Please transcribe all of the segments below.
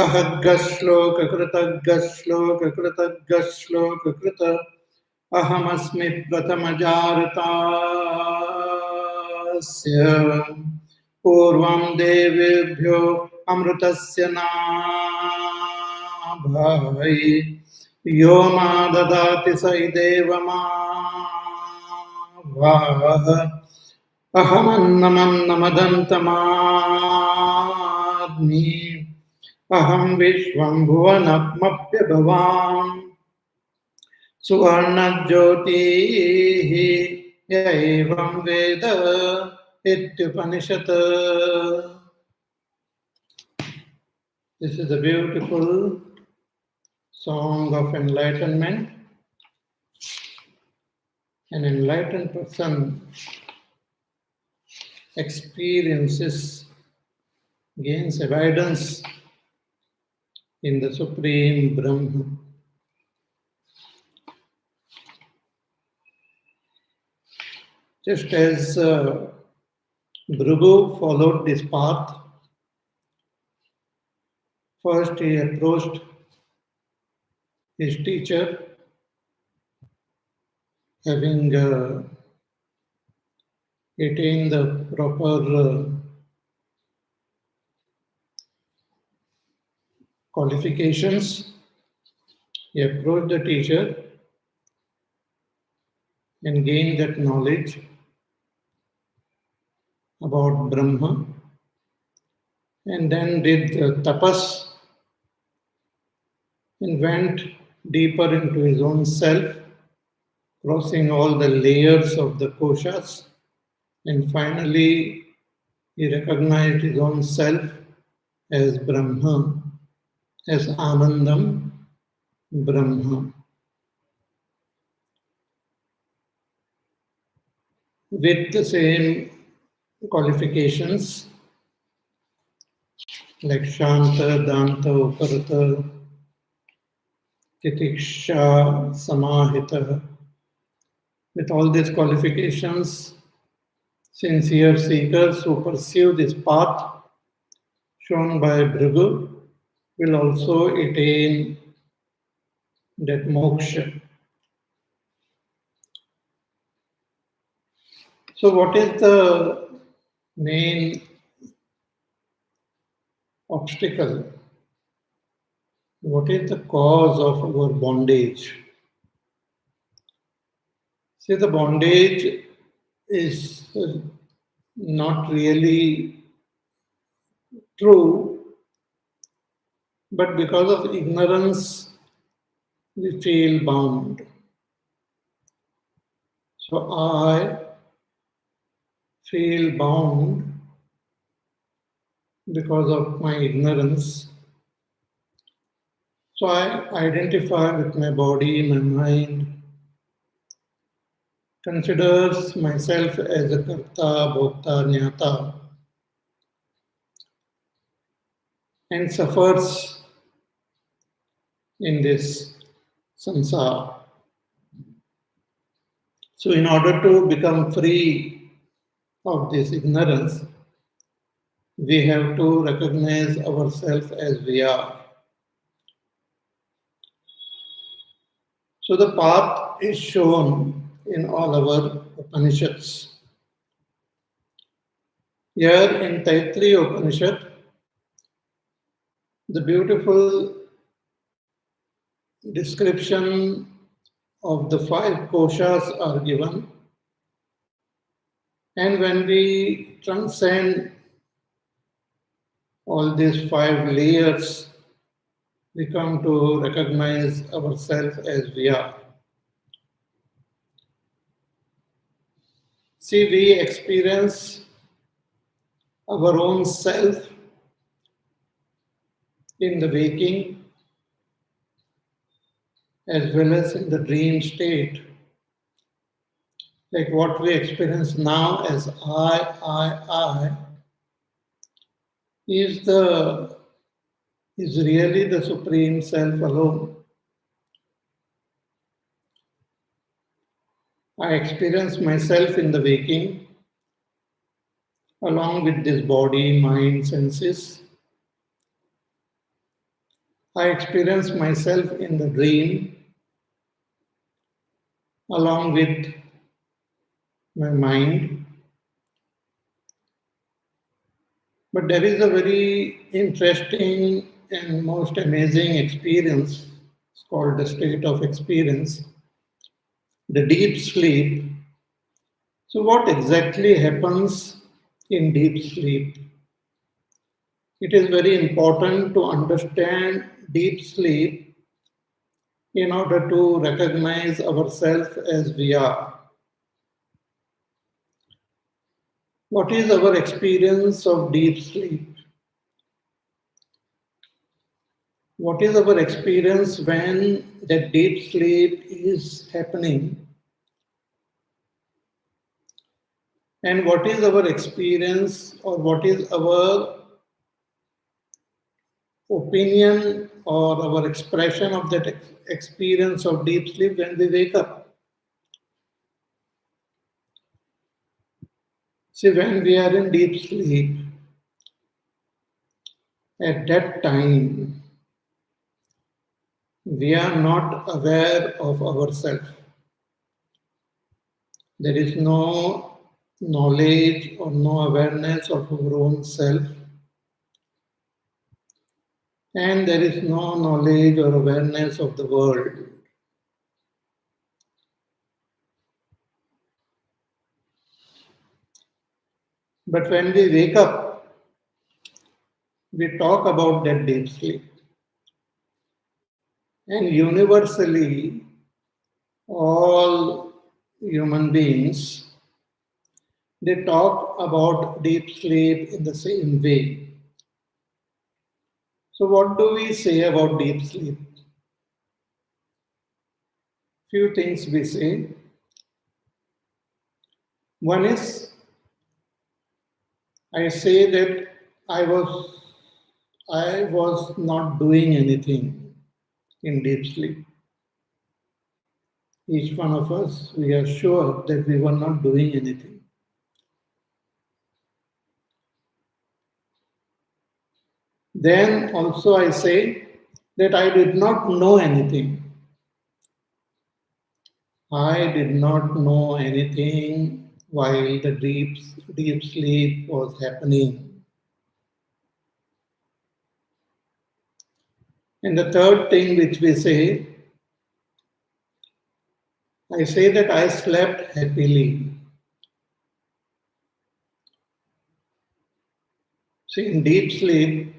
अहग्गश्लोककृतग्गश्लोककृतग्गश्लोककृत अहमस्मि प्रथमजारतास्य पूर्वं देवेभ्यो अमृतस्य नाभै यो मा ददाति स देवमावः अहमन्नमन्नमदन्तमाद्मि अहं विश्वं भुवनमप्यभवाम् सुवर्णज्योतिः य एवं वेद इत्युपनिषत्. This is a beautiful song of enlightenment. An enlightened person experiences, gains evidence in the Supreme Brahma. Just as Bhrigu followed this path, first he approached his teacher, having attained the proper qualifications. He approached the teacher and gained that knowledge about Brahma, and then did the tapas and went deeper into his own self, crossing all the layers of the koshas, and finally he recognized his own self as Brahma, as Anandam Brahma. With the same qualifications like Shanta, Danta, Uparata, Titiksha, Samahita. With all these qualifications, sincere seekers who pursue this path shown by Bhrigu will also attain that moksha. So what is the main obstacle? What is the cause of our bondage? See, the bondage is not really true, but because of ignorance, we feel bound. So I feel bound because of my ignorance. So I identify with my body, my mind, considers myself as a karta, bhokta, jnata, and suffers in this samsara. So in order to become free of this ignorance, we have to recognize ourselves as we are. So the path is shown in all our Upanishads. Here in Taittiriya Upanishad, the beautiful description of the 5 koshas are given. And when we transcend all these 5 layers, we come to recognize ourselves as we are. See, we experience our own self in the waking as well as in the dream state. Like what we experience now as I is really the Supreme Self alone. I experience myself in the waking along with this body, mind, senses. I experience myself in the dream along with my mind. But there is a very interesting and most amazing experience. It's called the state of experience, the deep sleep. So, what exactly happens in deep sleep? It is very important to understand deep sleep in order to recognize ourselves as we are. What is our experience of deep sleep? What is our experience when that deep sleep is happening? And what is our experience or what is our opinion or our expression of that experience of deep sleep when we wake up? See, when we are in deep sleep, at that time, we are not aware of ourselves. There is no knowledge or no awareness of our own self, and there is no knowledge or awareness of the world. But when we wake up, we talk about that deep sleep. And universally, all human beings, they talk about deep sleep in the same way. So, what do we say about deep sleep? Few things we say. One is, I say that I was I was not doing anything in deep sleep. Each one of us, we are sure that we were not doing anything. Then also I say that I did not know anything. I did not know anything while the deep sleep was happening. And the third thing which we say, I say that I slept happily. See, in deep sleep,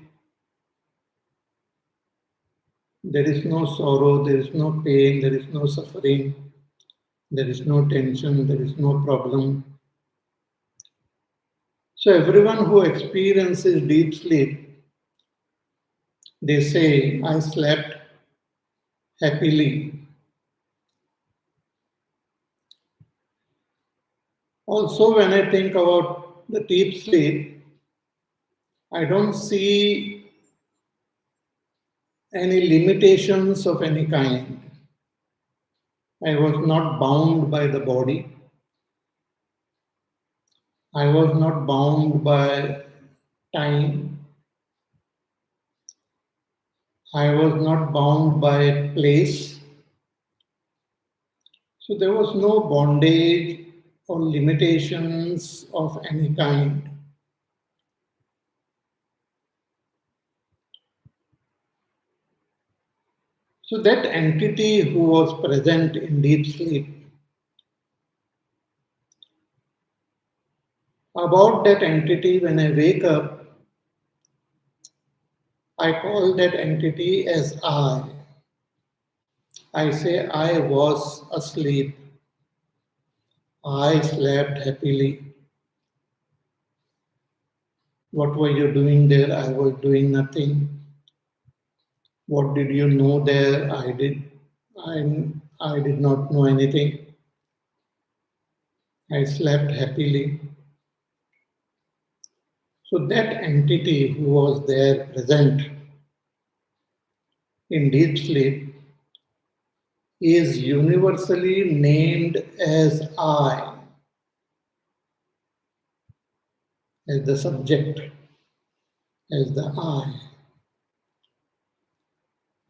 there is no sorrow, there is no pain, there is no suffering, there is no tension, there is no problem. So, everyone who experiences deep sleep, they say, I slept happily. Also, when I think about the deep sleep, I don't see any limitations of any kind. I was not bound by the body. I was not bound by time. I was not bound by place. So there was no bondage or limitations of any kind. So that entity who was present in deep sleep, about that entity, when I wake up, I call that entity as I. I say I was asleep. I slept happily. What were you doing there? I was doing nothing. What did you know there? I did not know anything. I slept happily. So that entity who was there present in deep sleep is universally named as I, as the subject, as the I.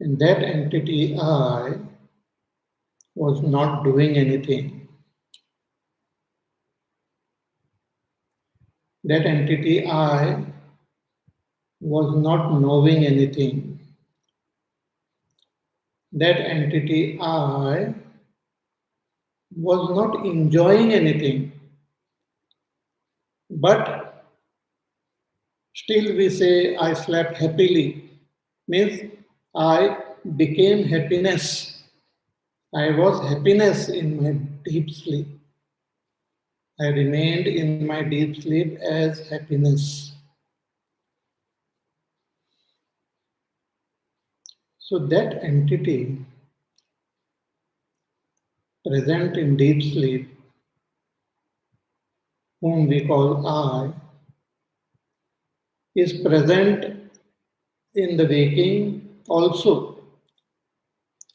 And that entity I was not doing anything. That entity I was not knowing anything. That entity I was not enjoying anything. But still we say I slept happily. Means I became happiness. I was happiness in my deep sleep. I remained in my deep sleep as happiness. So that entity present in deep sleep, whom we call I, is present in the waking also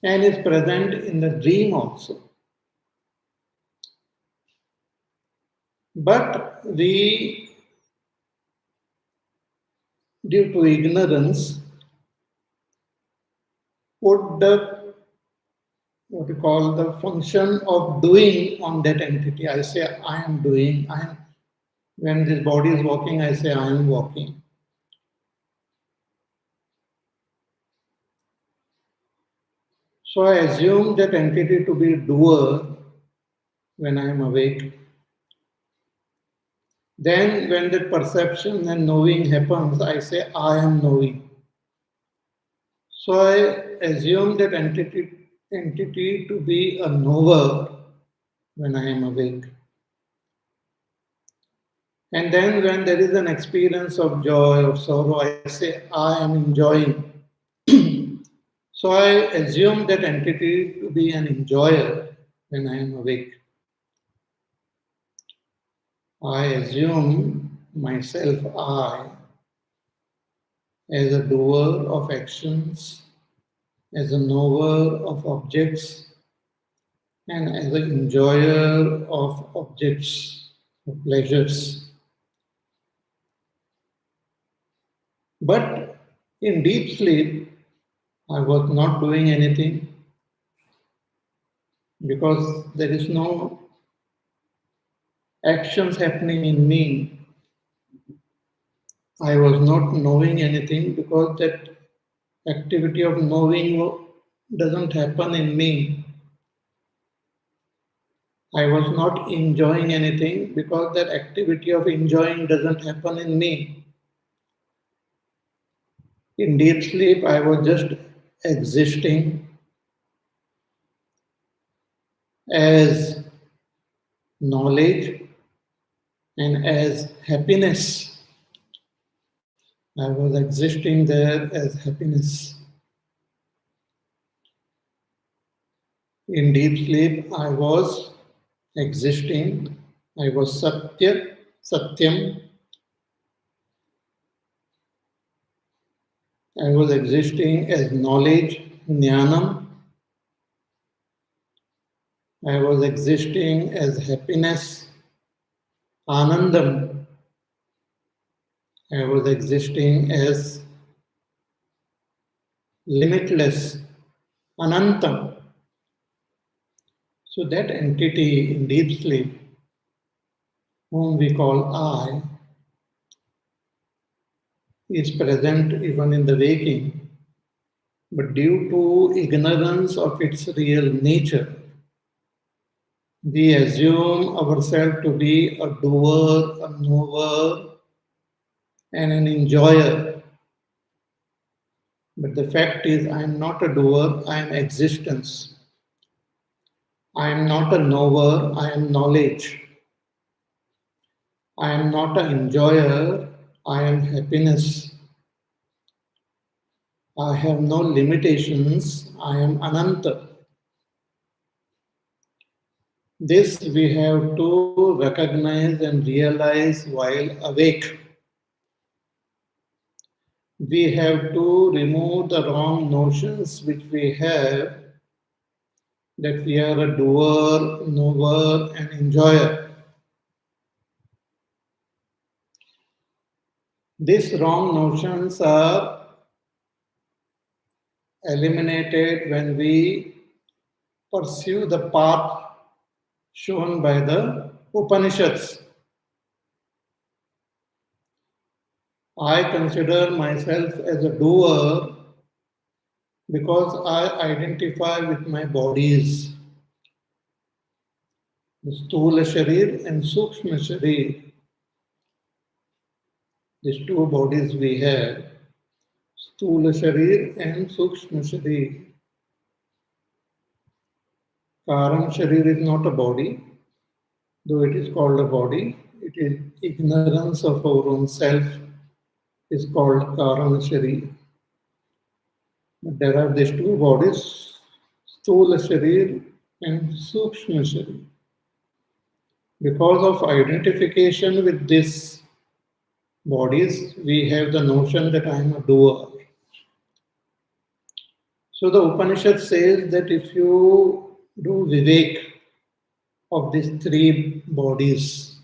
and is present in the dream also. But we, due to ignorance, put the what we call the function of doing on that entity. I say I am doing, I am when this body is walking, I say I am walking. So I assume that entity to be doer when I am awake. Then when that perception and knowing happens, I say I am knowing. So I assume that entity to be a knower when I am awake. And then when there is an experience of joy or sorrow, I say I am enjoying. So I assume that entity to be an enjoyer when I am awake. I assume myself, I, as a doer of actions, as a knower of objects, and as an enjoyer of objects, of pleasures. But in deep sleep, I was not doing anything because there is no actions happening in me. I was not knowing anything because that activity of knowing doesn't happen in me. I was not enjoying anything because that activity of enjoying doesn't happen in me. In deep sleep, I was just existing as knowledge and as happiness. I was existing there as happiness. In deep sleep, I was existing. I was Satyam. I was existing as knowledge, Jnanam. I was existing as happiness, Anandam. I was existing as limitless, Anantam. So that entity in deep sleep, whom we call I, is present even in the waking, but due to ignorance of its real nature, we assume ourselves to be a doer, a knower, and an enjoyer. But the fact is, I am not a doer, I am existence. I am not a knower, I am knowledge. I am not an enjoyer, I am happiness. I have no limitations, I am Ananta. This we have to recognize and realize while awake. We have to remove the wrong notions which we have that we are a doer, knower, and enjoyer. These wrong notions are eliminated when we pursue the path shown by the Upanishads. I consider myself as a doer because I identify with my bodies, the Sthula Sharir and Sukshma Sharir. These two bodies we have, Sthula Sharir and Sukshma Sharir. Karan Sharir is not a body, though it is called a body. It is ignorance of our own self is called Karan Sharir. But there are these two bodies, Sthula Sharir and Sukshma Sharir. Because of identification with these bodies, we have the notion that I am a doer. So the Upanishad says that if you do vivek of these three bodies,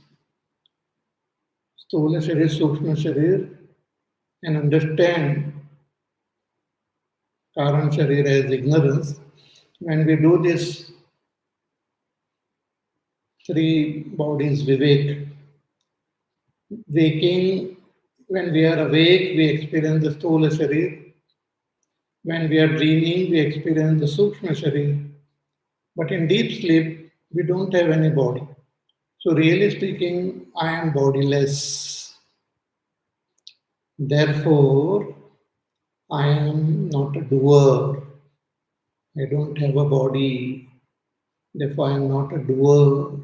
Sthula Sharir, Sukshma Sharir, and understand Karan Sharir as ignorance, when we do this three bodies vivek, waking, when we are awake, we experience the Sthula Sharir. When we are dreaming, we experience the Sukshma Sharir. But in deep sleep, we don't have any body. So really speaking, I am bodiless. Therefore, I am not a doer. I don't have a body. Therefore, I am not a doer.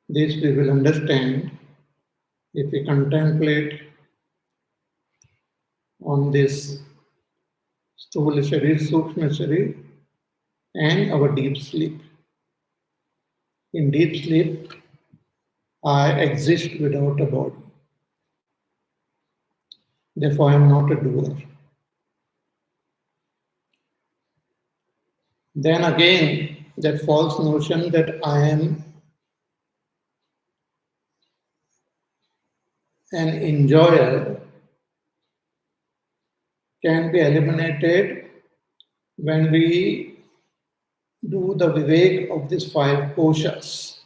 This we will understand if we contemplate on this Sthula Sharir, Sukshma Sharir, and our deep sleep. In deep sleep, I exist without a body. Therefore, I am not a doer. Then again, that false notion that I am an enjoyer can be eliminated when we do the vivek of these five koshas.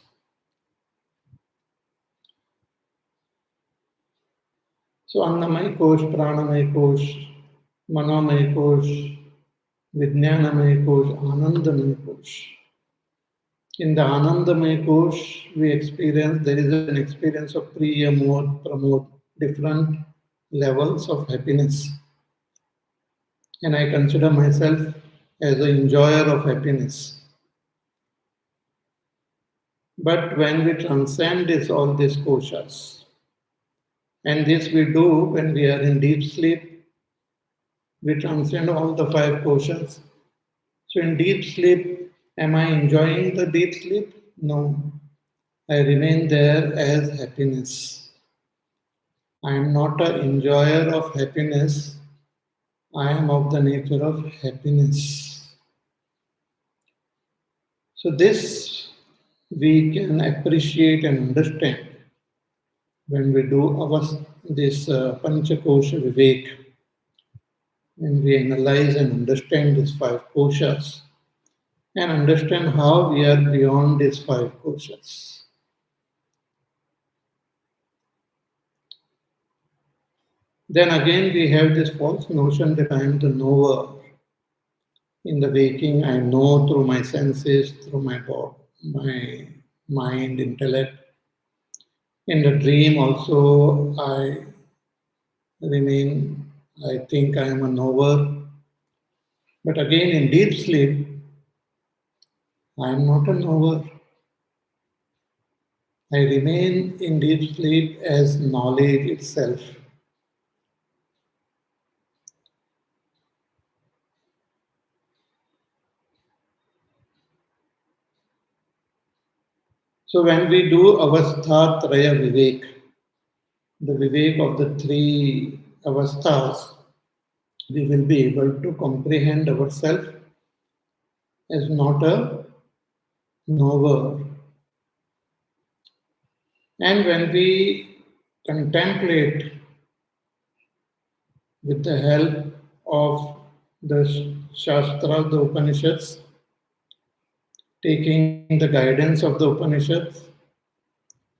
So Annamay kosh, Pranamay kosh, Manomay kosh, Vijnanamay kosh, Anandamay kosh. In the Anandamay kosh, we experience, there is an experience of Priya, Mod, Pramod, different levels of happiness. And I consider myself as an enjoyer of happiness. But when we transcend all these koshas, and this we do when we are in deep sleep, we transcend all the five koshas. So in deep sleep, am I enjoying the deep sleep? No. I remain there as happiness. I am not an enjoyer of happiness. I am of the nature of happiness. So this we can appreciate and understand when we do this Panchakosha Vivek, when we analyze and understand these five koshas and understand how we are beyond these five koshas. Then again we have this false notion that I am the knower. In the waking, I know through my senses, through my body, my mind, intellect. In the dream also, I think I am a knower. But again, in deep sleep, I am not a knower. I remain in deep sleep as knowledge itself. So when we do avastha-traya vivek, the vivek of the three avasthas, we will be able to comprehend ourselves as not a knower. And when we contemplate with the help of the Shastra, the Upanishads, taking the guidance of the Upanishads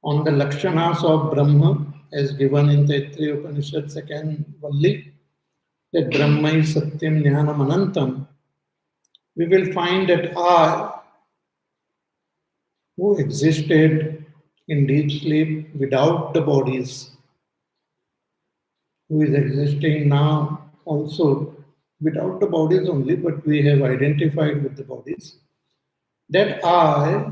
on the Lakshanas of Brahma, as given in Taittiriya Upanishad, second Valli, that Brahma is Satyam Jnanam Anantam, we will find that I, who existed in deep sleep without the bodies, who is existing now also without the bodies only, but we have identified with the bodies, that I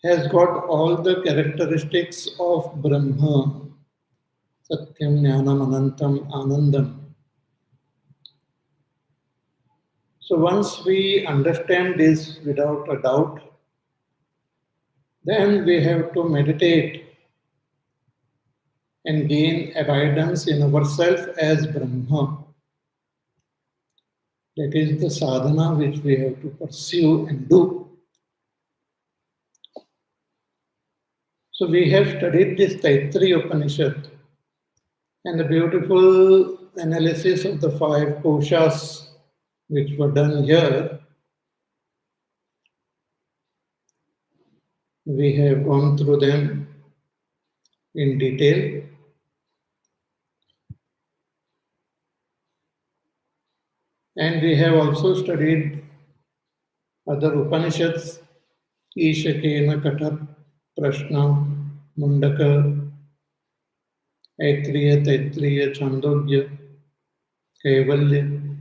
has got all the characteristics of Brahma, Satyam, Jnanam, Anantam, Anandam. So once we understand this without a doubt, then we have to meditate and gain abidance in ourselves as Brahma. That is the sadhana which we have to pursue and do. So we have studied this Taittiriya Upanishad and the beautiful analysis of the five koshas which were done here. We have gone through them in detail. And we have also studied other Upanishads, Ishakena, Katha, Prashna, Mundaka, Aitriya, Taittiriya, Chandogya, Kaivalya.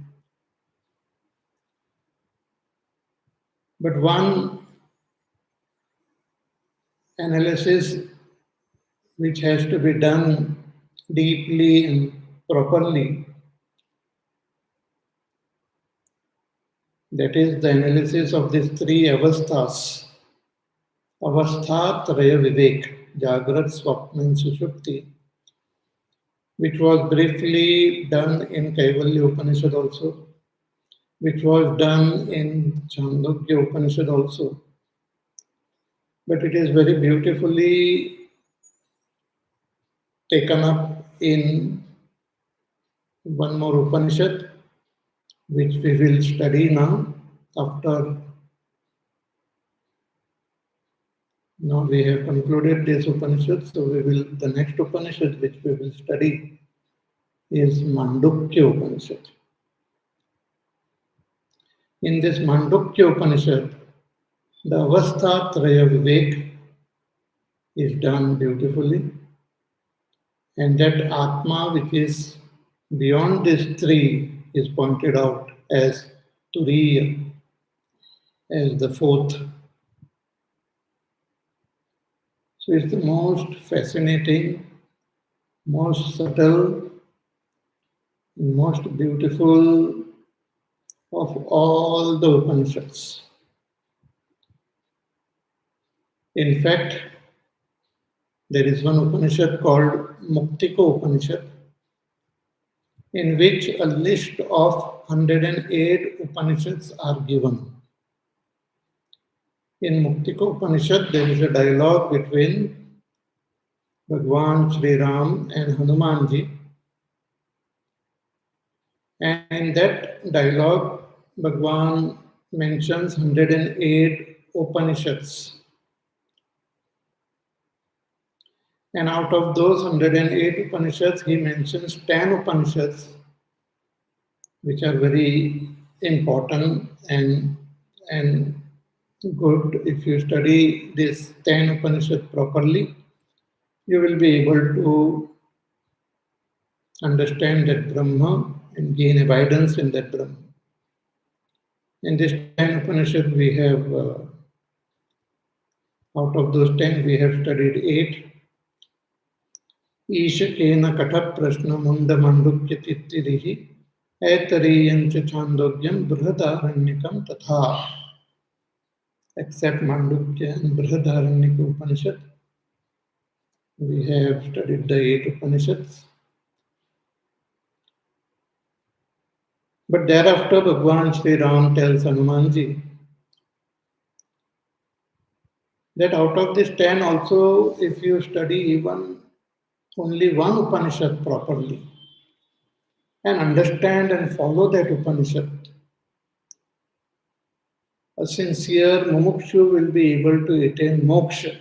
But one analysis which has to be done deeply and properly, that is the analysis of these three avasthas. Avastha Traya Vivek, Jagrat, Swapna and Sushupti, which was briefly done in Kaivalya Upanishad also, which was done in Chandogya Upanishad also. But it is very beautifully taken up in one more Upanishad, which we will study now after. Now we have concluded this Upanishad, so the next Upanishad which we will study is Mandukya Upanishad. In this Mandukya Upanishad, the Avastha Traya Vivek is done beautifully, and that Atma which is beyond these three is pointed out as Turiya, as the fourth. So it's the most fascinating, most subtle, most beautiful of all the Upanishads. In fact, there is one Upanishad called Muktika Upanishad, in which a list of 108 Upanishads are given. In Muktika Upanishad, there is a dialogue between Bhagwan Sri Ram and Hanumanji. And in that dialogue, Bhagwan mentions 108 Upanishads. And out of those 108 Upanishads, he mentions 10 Upanishads, which are very important and good. If you study this 10 Upanishad properly, you will be able to understand that Brahma and gain abidance in that Brahma. In this 10 Upanishad, we have, out of those 10, we have studied 8. Ishakena Katha Prashna Munda Mandukya Tittirihi Aitariyam Chandogyam Brihadaranyakam Tatha. Except Mandukya and Brihadaranyaka Upanishad, we have studied the 8 Upanishads. But thereafter, Bhagwan Sri Ram tells Hanumanji that out of this 10 also, if you study even only one Upanishad properly, and understand and follow that Upanishad, a sincere mumukshu will be able to attain moksha.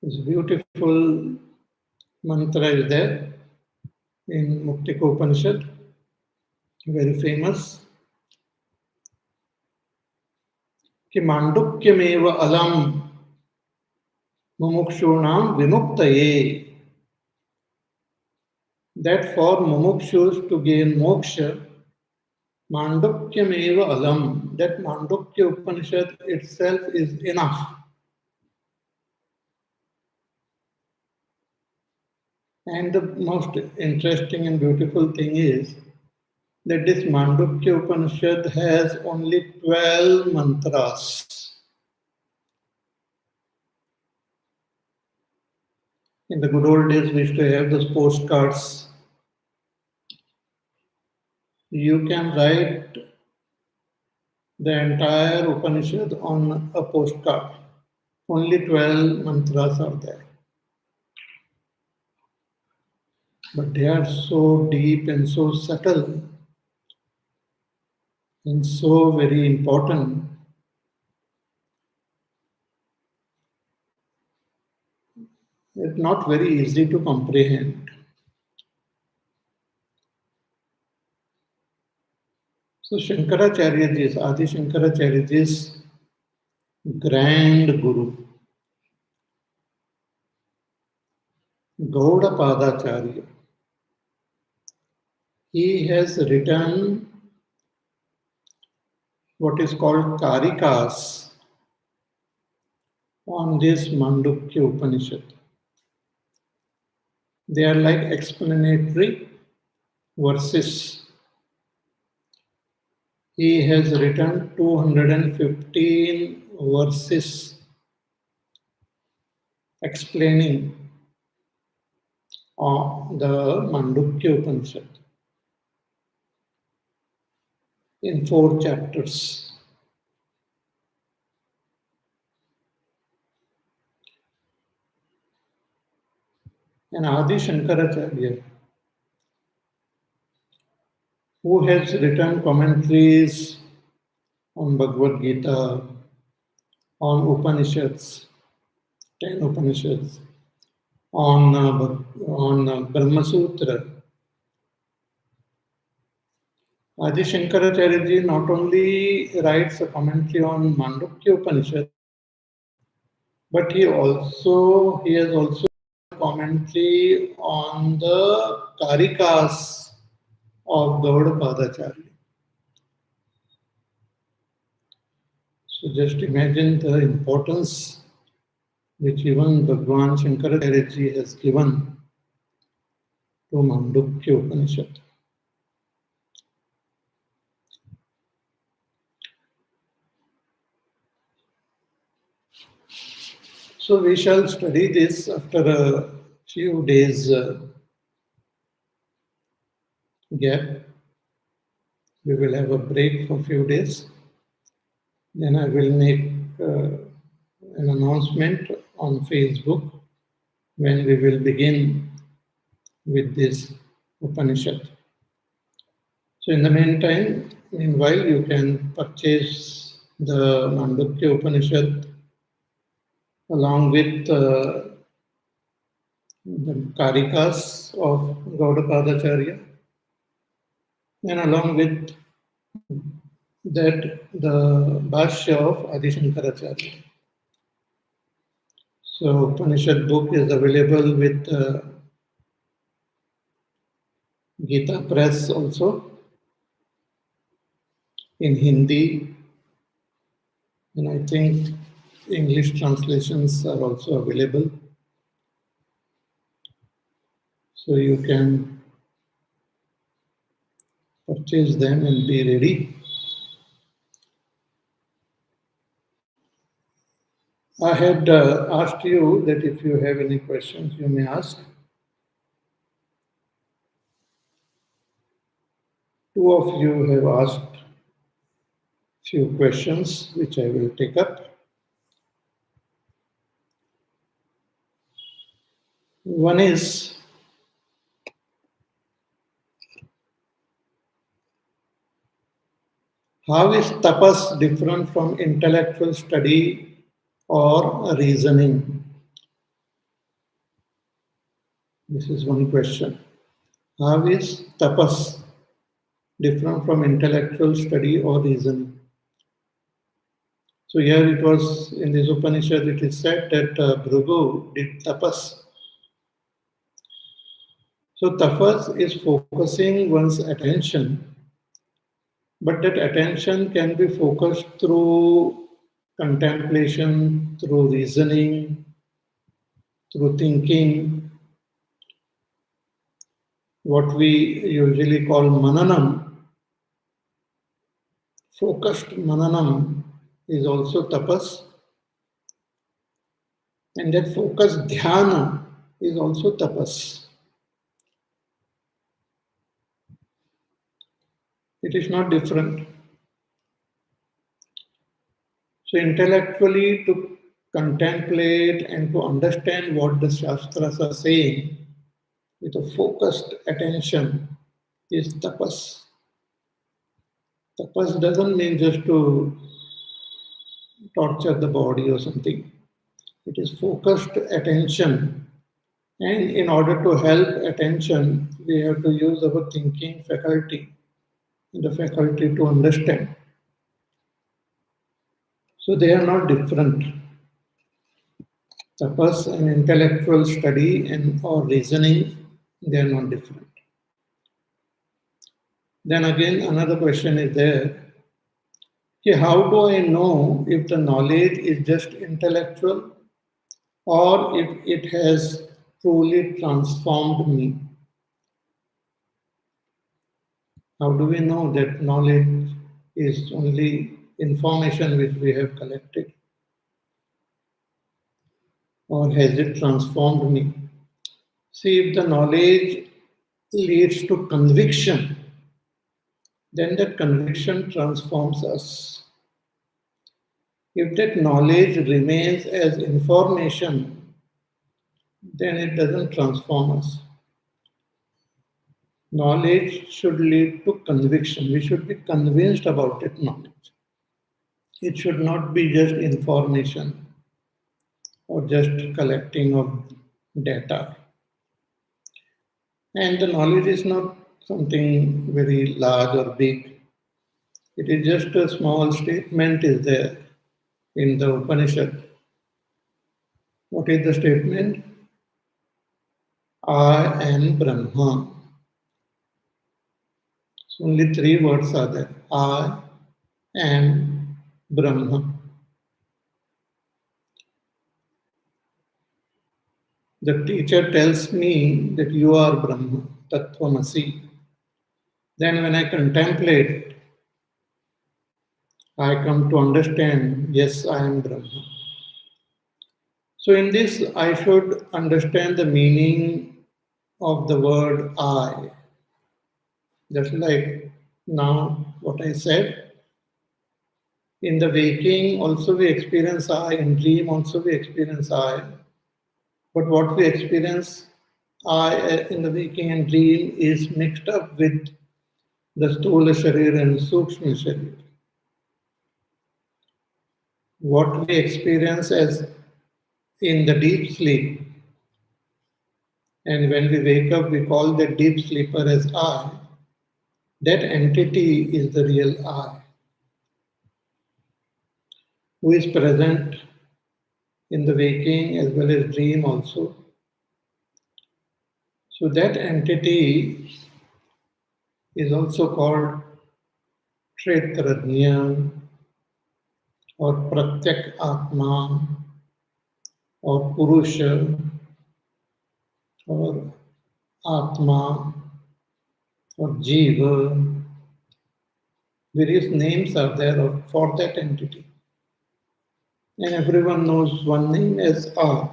This beautiful mantra is there in Muktika Upanishad, very famous. कि मांडुक्यमेव अलम mumukshunam vimuktaye. That for mumukshus to gain moksha, mandukyameva alam, that Mandukya Upanishad itself is enough. And the most interesting and beautiful thing is that this Mandukya Upanishad has only 12 mantras. In the good old days, we used to have those postcards. You can write the entire Upanishad on a postcard. Only 12 mantras are there. But they are so deep and so subtle and so very important. It's not very easy to comprehend. So Shankaracharyaji's, Adi Shankaracharyaji's grand guru, Gaudapadacharya, he has written what is called Karikas on this Mandukya Upanishad. They are like explanatory verses. He has written 215 verses explaining on the Mandukya Upanishad in 4 chapters. And Adi Shankaracharya, who has written commentaries on Bhagavad Gita, on Upanishads, 10 Upanishads, on Brahma Sutra. Adi Shankaracharya ji not only writes a commentary on Mandukya Upanishad, but he has also a commentary on the Karikas of Gaudapadacharya. So just imagine the importance which even Bhagwan Shankaracharya ji has given to Mandukya Upanishad. So we shall study this after a few days gap. We will have a break for a few days. Then I will make an announcement on Facebook when we will begin with this Upanishad. So in the meanwhile, you can purchase the Mandukya Upanishad along with the Karikas of Gaudapadacharya, and along with that the Bhashya of Adi Shankaracharya. So Upanishad book is available with Gita Press also in Hindi, and I think English translations are also available. So you can purchase them and be ready. I had asked you that if you have any questions, you may ask. 2 of you have asked few questions, which I will take up. One is, How is tapas different from intellectual study or reasoning? This is one question. How is tapas different from intellectual study or reasoning? So here it was in this Upanishad, it is said that Bhrigu did tapas. So tapas is focusing one's attention, but that attention can be focused through contemplation, through reasoning, through thinking, what we usually call mananam. Focused mananam is also tapas, and that focused dhyana is also tapas. It is not different. So intellectually to contemplate and to understand what the Shastras are saying with a focused attention is tapas. Tapas doesn't mean just to torture the body or something. It is focused attention. And in order to help attention, we have to use our thinking faculty, the faculty to understand. So they are not different. Tapas and intellectual study and or reasoning, they are not different. Then again, another question is there. Okay, how do I know if the knowledge is just intellectual or if it has truly transformed me? How do we know that knowledge is only information which we have collected? Or has it transformed me? See, if the knowledge leads to conviction, then that conviction transforms us. If that knowledge remains as information, then it doesn't transform us. Knowledge should lead to conviction. We should be convinced about that knowledge. It should not be just information or just collecting of data. And the knowledge is not something very large or big. It is just a small statement is there in the Upanishad. What is the statement? I am Brahma. So only three words are there. I am Brahma. The teacher tells me that you are Brahma, Tattvamasi. Then when I contemplate, I come to understand, yes, I am Brahma. So in this, I should understand the meaning of the word I. Just like now what I said, in the waking also we experience I, in dream also we experience I. But what we experience I in the waking and dream is mixed up with the Stula Sharir and Sukshma Sharir. What we experience as in the deep sleep, and when we wake up, we call the deep sleeper as I. That entity is the real I, who is present in the waking as well as dream also. So that entity is also called Kshetrajna or Pratyak Atma or Purusha or Atma or Jiva. Various names are there for that entity. And everyone knows one name as I.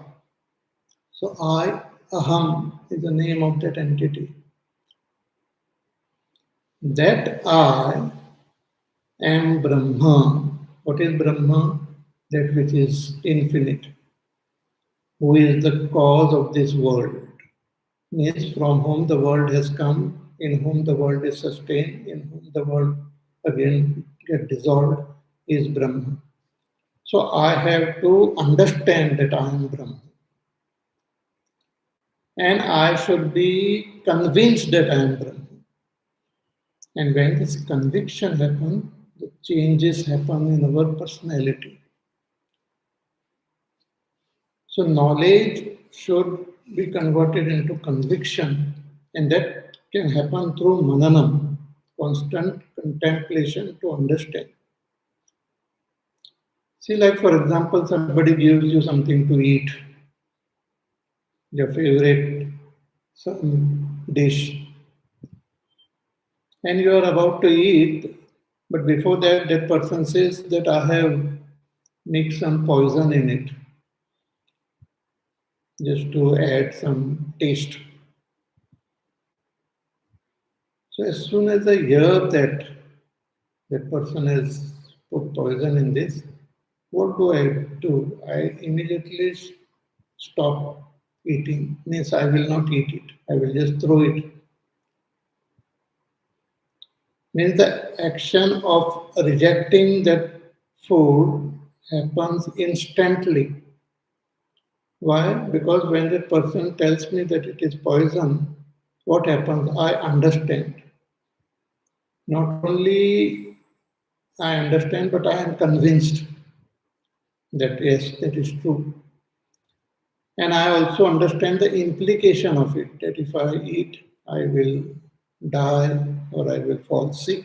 So I, Aham, is the name of that entity. That I am Brahma. What is Brahma? That which is infinite. Who is the cause of this world? Means from whom the world has come, in whom the world is sustained, in whom the world again get dissolved is Brahma. So I have to understand that I am Brahma. And I should be convinced that I am Brahma. And when this conviction happens, the changes happen in our personality. So knowledge should be converted into conviction, and that can happen through mananam, constant contemplation to understand. See, like for example, somebody gives you something to eat, your favorite some dish, and you are about to eat, but before that, that person says that I have mixed some poison in it just to add some taste. So as soon as I hear that that person has put poison in this, what do I do? I immediately stop eating. Means I will not eat it. I will just throw it. Means the action of rejecting that food happens instantly. Why? Because when that person tells me that it is poison, what happens? I understand. Not only I understand, but I am convinced that yes, that is true. And I also understand the implication of it, that if I eat, I will die or I will fall sick.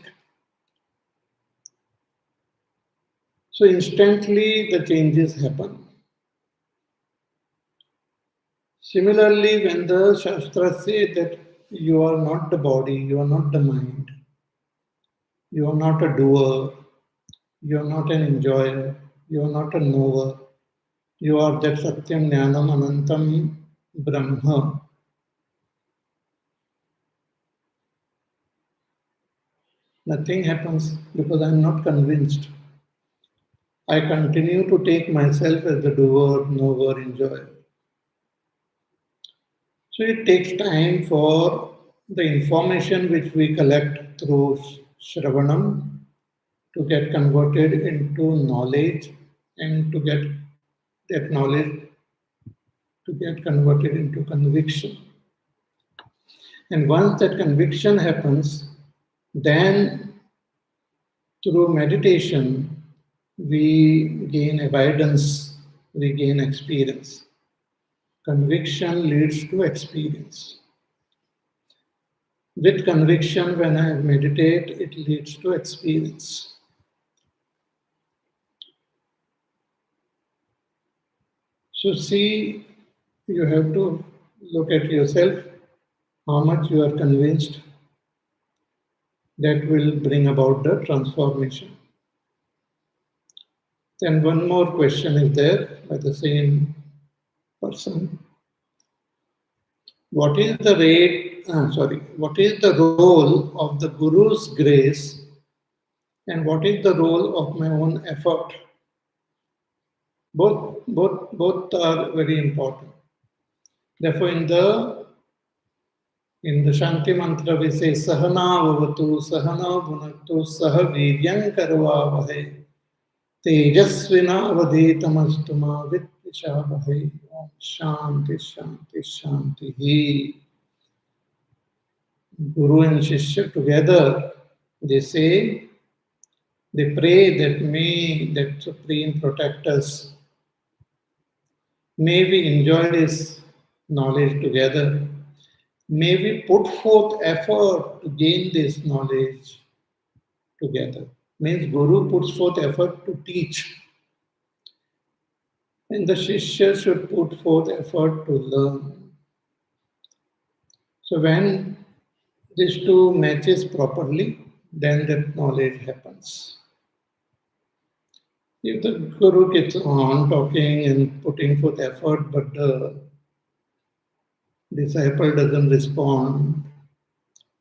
So instantly the changes happen. Similarly, when the Shastras say that you are not the body, you are not the mind, you are not a doer, you are not an enjoyer, you are not a knower, you are that Satyam Jnanam Anantam Brahma. Nothing happens because I am not convinced. I continue to take myself as the doer, knower, enjoyer. So it takes time for the information which we collect through Shravanam to get converted into knowledge and to get that knowledge to get converted into conviction. And once that conviction happens, then through meditation, we gain evidence, we gain experience. Conviction leads to experience. With conviction, when I meditate, it leads to experience. So, see, you have to look at yourself, how much you are convinced that will bring about the transformation. Then, one more question is there by the same person. What is the what is the role of the Guru's grace and what is the role of my own effort? Both are very important. Therefore, in the Shanti Mantra, we say Sahana Vavatu, Sahana Bhunaktu, Saha Viryam Karvavahe, Tejasvina Avadhitamastuma Vitvishavavahe, Om Shanti Shanti Shanti. Guru and Shishya together, they say, they pray that may that Supreme protect us. May we enjoy this knowledge together. May we put forth effort to gain this knowledge together. Means Guru puts forth effort to teach. And the Shishya should put forth effort to learn. So when these two matches properly, then that knowledge happens. If the Guru keeps on talking and putting forth effort, but the disciple doesn't respond,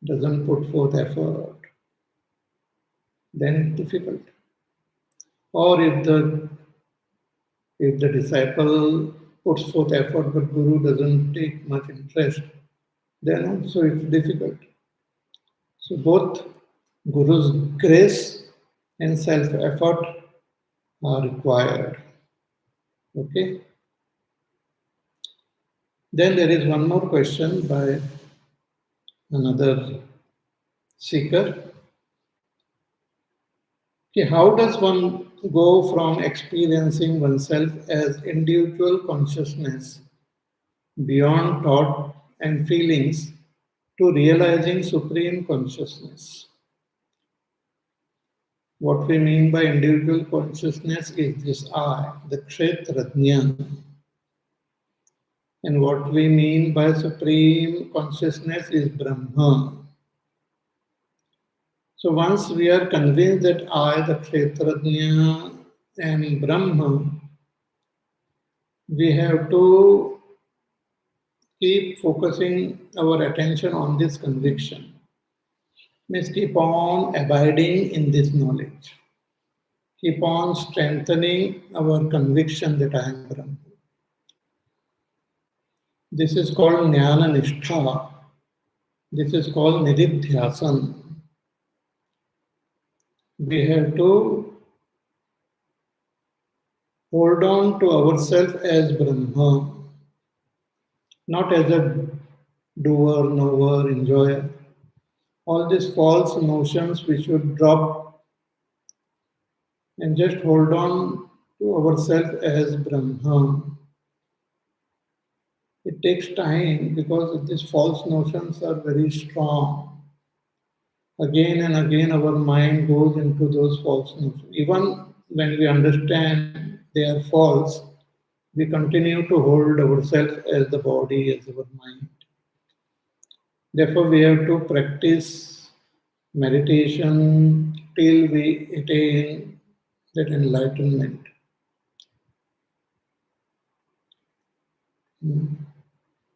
doesn't put forth effort, then it's difficult. Or if the disciple puts forth effort but Guru doesn't take much interest, then also it's difficult. So both Guru's grace and self-effort are required. Okay? Then there is one more question by another seeker. Okay, how does one go from experiencing oneself as individual consciousness beyond thought and feelings to realizing supreme consciousness? What we mean by individual consciousness is this I, the Kshetrajna. And what we mean by supreme consciousness is Brahma. So once we are convinced that I, the Kshetrajna, am Brahma, we have to keep focusing our attention on this conviction. Means keep on abiding in this knowledge. Keep on strengthening our conviction that I am Brahma. This is called Jnana Nishtha. This is called Nididhyasan. We have to hold on to ourselves as Brahma, not as a doer, knower, enjoyer. All these false notions we should drop and just hold on to ourselves as Brahma. It takes time because these false notions are very strong. Again and again, our mind goes into those false notions. Even when we understand they are false, we continue to hold ourselves as the body, as our mind. Therefore, we have to practice meditation till we attain that enlightenment.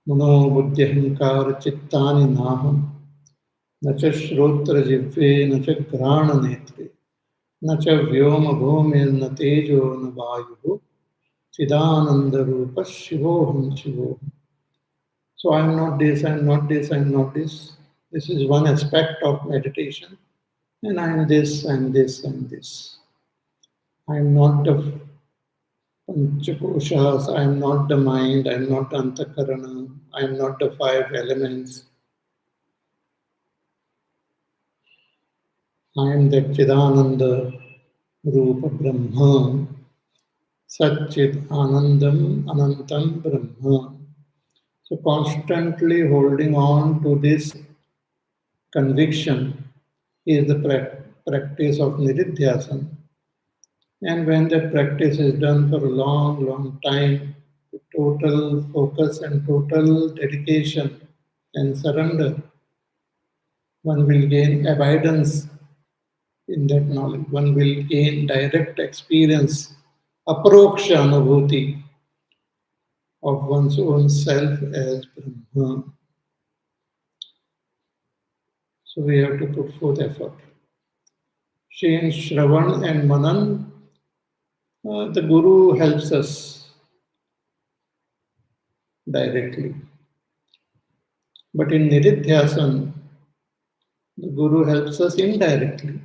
Mano buddhyahankara chittani naham न च श्रोत्र जिह्वे न च घ्राण नेत्रे न च व्योम भूमिर्न तेजो न वायुः चिदानंद रूप शिवोहम शिवोहम. So I am not this, I am not this, I am not this. This is one aspect of meditation. And I am this, I am this, I am this. I am not the Panchakoshas, I am not the mind, I am not Antakarana, I am not the five elements. I am that Chidananda Rupa Brahma, Satchit Anandam Anantam Brahma. So constantly holding on to this conviction is the practice of Nididhyasan. And when that practice is done for a long, long time, with total focus and total dedication and surrender, one will gain abidance in that knowledge. One will gain direct experience, aproksha anubhuti of one's own self as Brahma. So we have to put forth effort. In Shravan and Manan, the Guru helps us directly. But in Nididhyasan, the Guru helps us indirectly.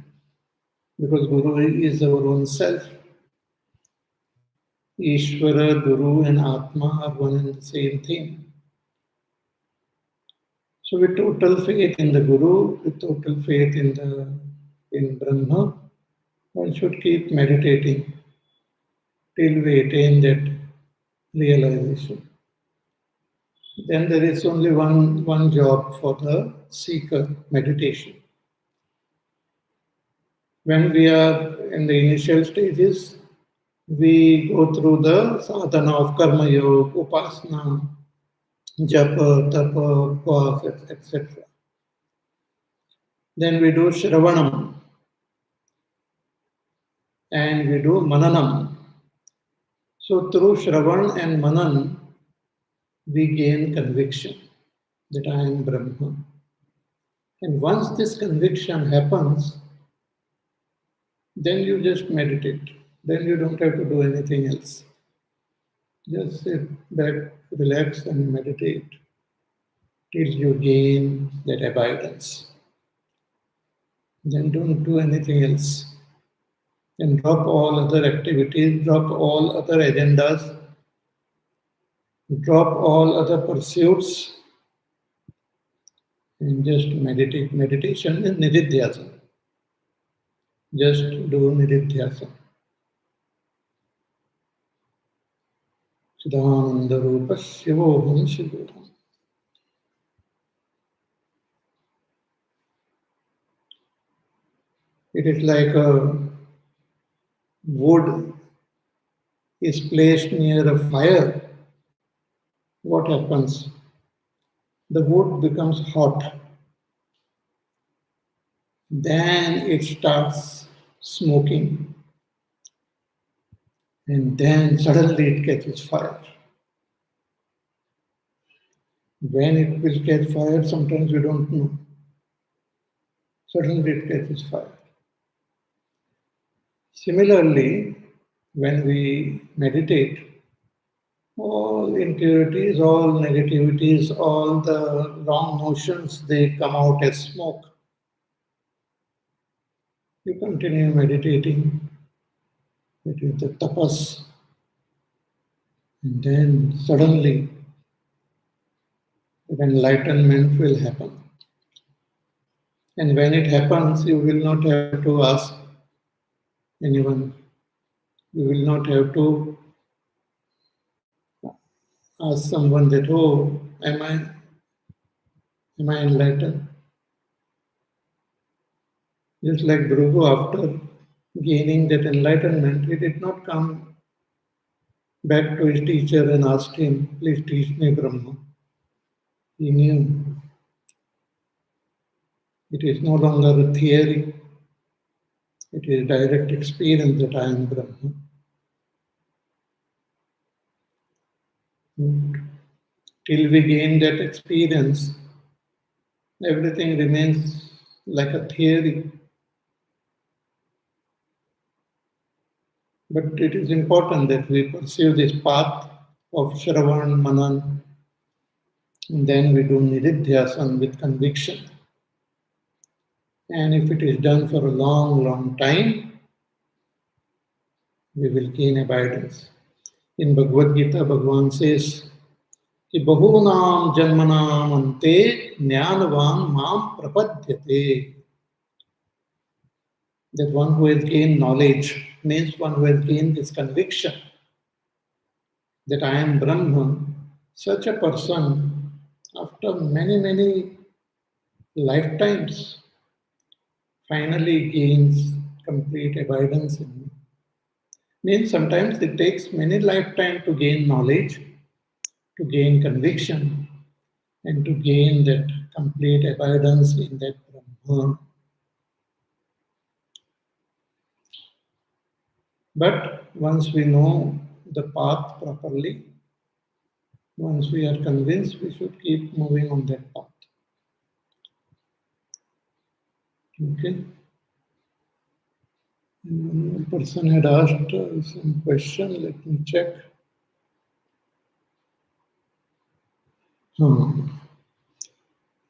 Because Guru is our own self. Ishvara, Guru and Atma are one and the same thing. So with total faith in the Guru, with total faith in Brahma, one should keep meditating till we attain that realization. Then there is only one job for the seeker, meditation. When we are in the initial stages, we go through the sadhana of karma yoga, upasana, japa, tapa, upvas, etc. Then we do shravanam and we do mananam. So through shravan and manan, we gain conviction that I am Brahma. And once this conviction happens, then you just meditate. Then you don't have to do anything else. Just sit back, relax and meditate till you gain that abidance. Then don't do anything else. Then drop all other activities, drop all other agendas, drop all other pursuits, and just meditate. Meditation is nididhyasana. Just do nididhyasana. Chidananda Rupa Shivoham Shivoham. It is like a wood is placed near a fire. What happens? The wood becomes hot. Then it starts smoking. And then suddenly it catches fire. When it will catch fire, sometimes we don't know. Suddenly it catches fire. Similarly, when we meditate, all impurities, all negativities, all the wrong notions, they come out as smoke. You continue meditating, it is the tapas, and then suddenly enlightenment will happen. And when it happens, you will not have to ask anyone. You will not have to ask someone that, oh, am I enlightened? Just like Bhrigu, after gaining that enlightenment, he did not come back to his teacher and asked him, please teach me Brahma. He knew it is no longer a theory, it is direct experience that I am Brahma. Till we gain that experience, everything remains like a theory. But it is important that we pursue this path of Shravan, Manan, and then we do Nididhyasana with conviction. And if it is done for a long, long time, we will gain abidance. In Bhagavad Gita, Bhagavan says, कि बहुनाम जन्मनाम अन्ते ज्ञानवान माम prapadyate. That one who has gained knowledge means one who has gained this conviction that I am Brahman. Such a person, after many, many lifetimes, finally gains complete abidance in me. Means sometimes it takes many lifetimes to gain knowledge, to gain conviction, and to gain that complete abidance in that Brahman. But once we know the path properly, once we are convinced, we should keep moving on that path. Okay? And one more person had asked some question, let me check.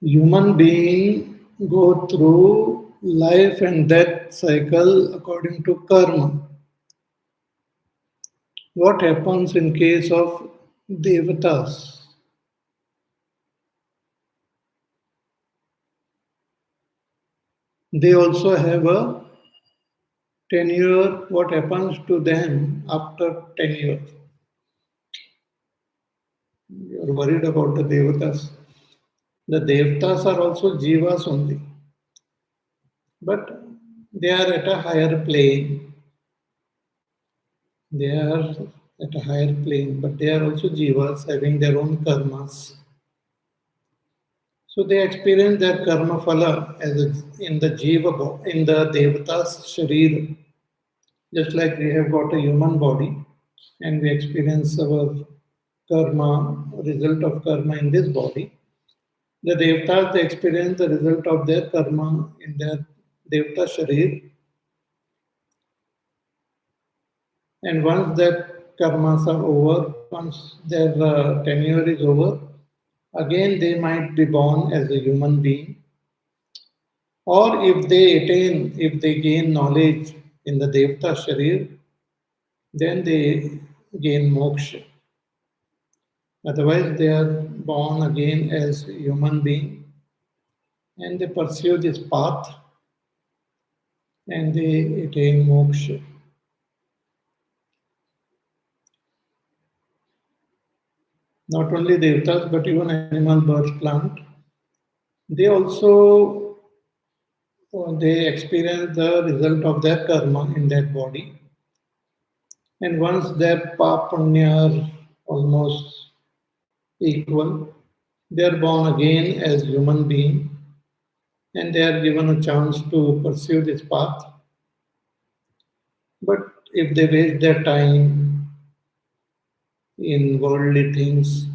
Human being go through life and death cycle according to karma. What happens in case of devatas? They also have a tenure. What happens to them after 10 years? You are worried about the devatas. The devatas are also jivas only, but they are at a higher plane. They are at a higher plane, but they are also jivas having their own karmas. So they experience their karma phala in the jiva, in the devatas sharir. Just like we have got a human body and we experience our karma, result of karma in this body. The devatas, they experience the result of their karma in their devata sharir. And once that karmas are over, once their tenure is over, again they might be born as a human being. Or if they gain knowledge in the Devta Sharir, then they gain moksha. Otherwise, they are born again as human being and they pursue this path and they attain moksha. Not only devtas, but even animal, birds, plant, they also they experience the result of their karma in that body. And once their punya are almost equal, they are born again as human being and they are given a chance to pursue this path. But if they waste their time in worldly things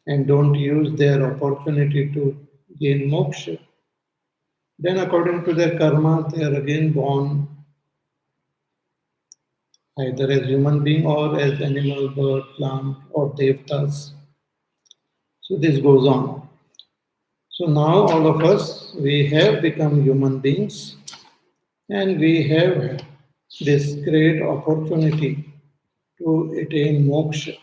and don't use their opportunity to gain moksha, then according to their karma, they are again born either as human being or as animal, bird, plant, or devtas. So this goes on. So now all of us, we have become human beings and we have this great opportunity to attain moksha.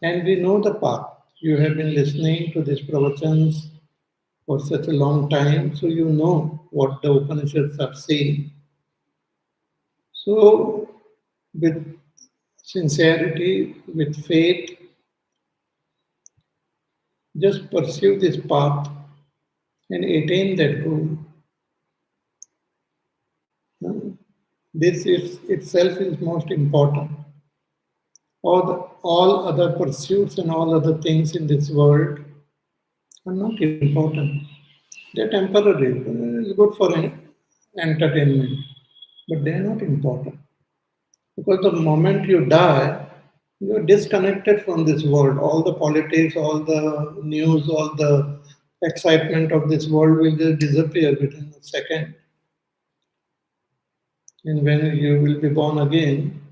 And we know the path. You have been listening to these pravachans for such a long time, so you know what the Upanishads are saying. So, with sincerity, with faith, just pursue this path and attain that goal. This is itself is most important. All other pursuits and all other things in this world are not important. They're temporary. It's good for entertainment, but they're not important. Because the moment you die, you're disconnected from this world. All the politics, all the news, all the excitement of this world will just disappear within a second. And when you will be born again,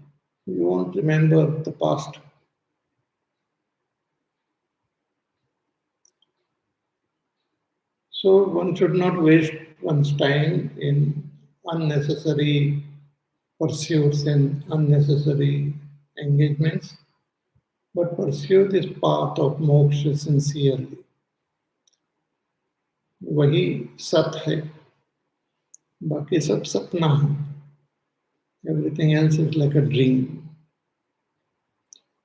you won't remember the past. So one should not waste one's time in unnecessary pursuits and unnecessary engagements, but pursue this path of moksha sincerely. वही सत है, बाकी सब सपना है. Everything else is like a dream.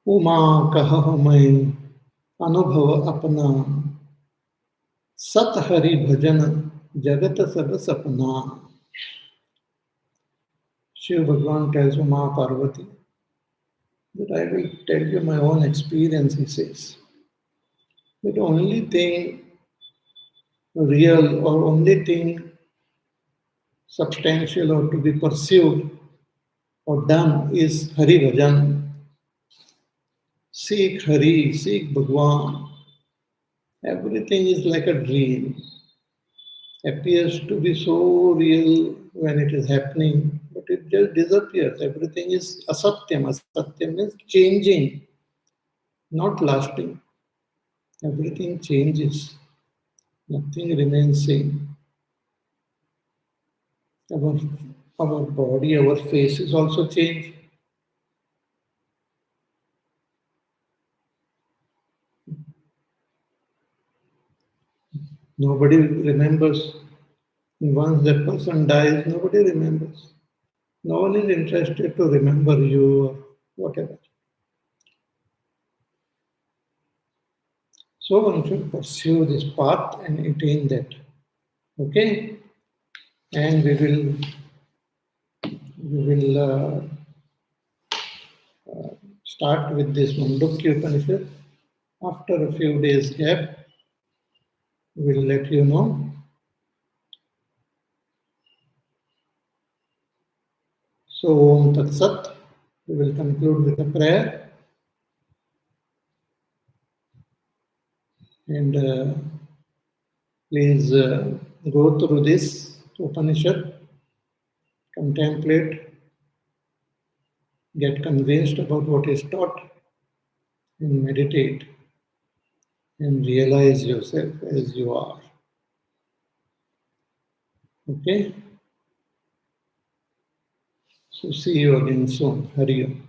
Uma कह मैं अनुभव अपना, सत हरि भजन जगत सब सपना. Shiv Bhagwan tells Uma Parvati that I will tell you my own experience, he says. The only thing real or only thing substantial or to be pursued or done is Hari Bhajan. Seek Hari, seek Bhagwan. Everything is like a dream. Appears to be so real when it is happening, but it just disappears. Everything is asatyam. Asatyam means changing, not lasting. Everything changes. Nothing remains same. Our, our body, our faces also change. Nobody remembers. Once that person dies, nobody remembers. No one is interested to remember you or whatever. So one should pursue this path and attain that. Okay? And we will start with this Mandukya Upanishad. After a few days gap, we'll let you know. So Om Tat Sat. We will conclude with a prayer. And please go through this Upanishad, contemplate, get convinced about what is taught, and meditate, and realize yourself as you are. Okay? So see you again soon. Hari Om.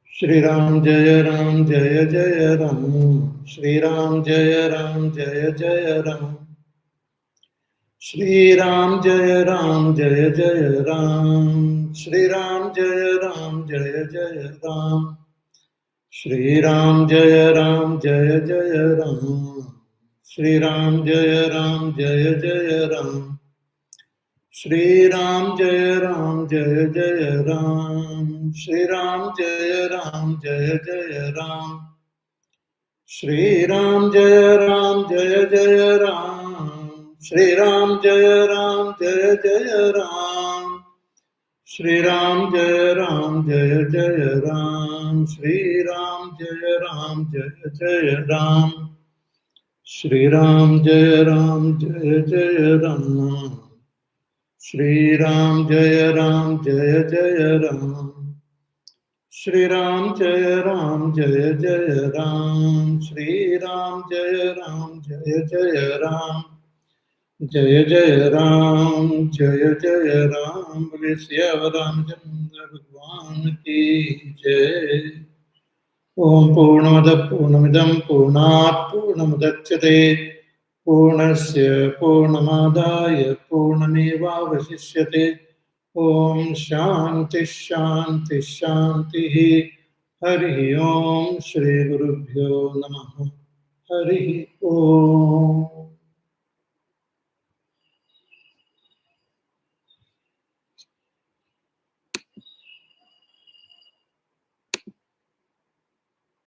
Shri Ram Jaya Ram Jaya Jaya Ram. Shri Ram Jaya Ram Jaya Jaya Ram. Shri Ram Jaya Ram Jaya Jaya Ram. Shri Ram Jaya Ram Jaya Jaya Ram. Shri Ram Jaya Ram Jaya Jaya Ram. Shri Ram Jaya Ram Jaya Jaya Ram. Shri Ram Jaya Ram Jaya Jaya Ram. Shri Ram Jaya Ram Jaya Jaya Ram. Shri Ram Jaya Ram Jaya Jaya Ram. Shri Ram Jaya Ram Jaya Jaya Ram. Shri Ram Jaya Ram Jaya Jaya Ram. Shri Ram Jaya Ram Jaya Jaya Ram. Shri Ram Jaya Ram Jaya Jaya Ram. Shri Ram Jaya Ram Jaya Jaya Ram. Shri Ram Jaya Ram Jaya Jaya Ram. Shri Ram Jaya Ram Jaya Jaya Ram. Jaya Jaya Ram Jaya Jaya Ram. Bole Siya Ramchandra Bhagwan ki Jai. Om Purnamada Purnamidam Purnat Purnamudachyate Purnasya Purnamadaya Purnameva Vasishyate. Om Shanti Shanti Shanti. Hari Om Shri Gurubhyo Namaha. Hari Om.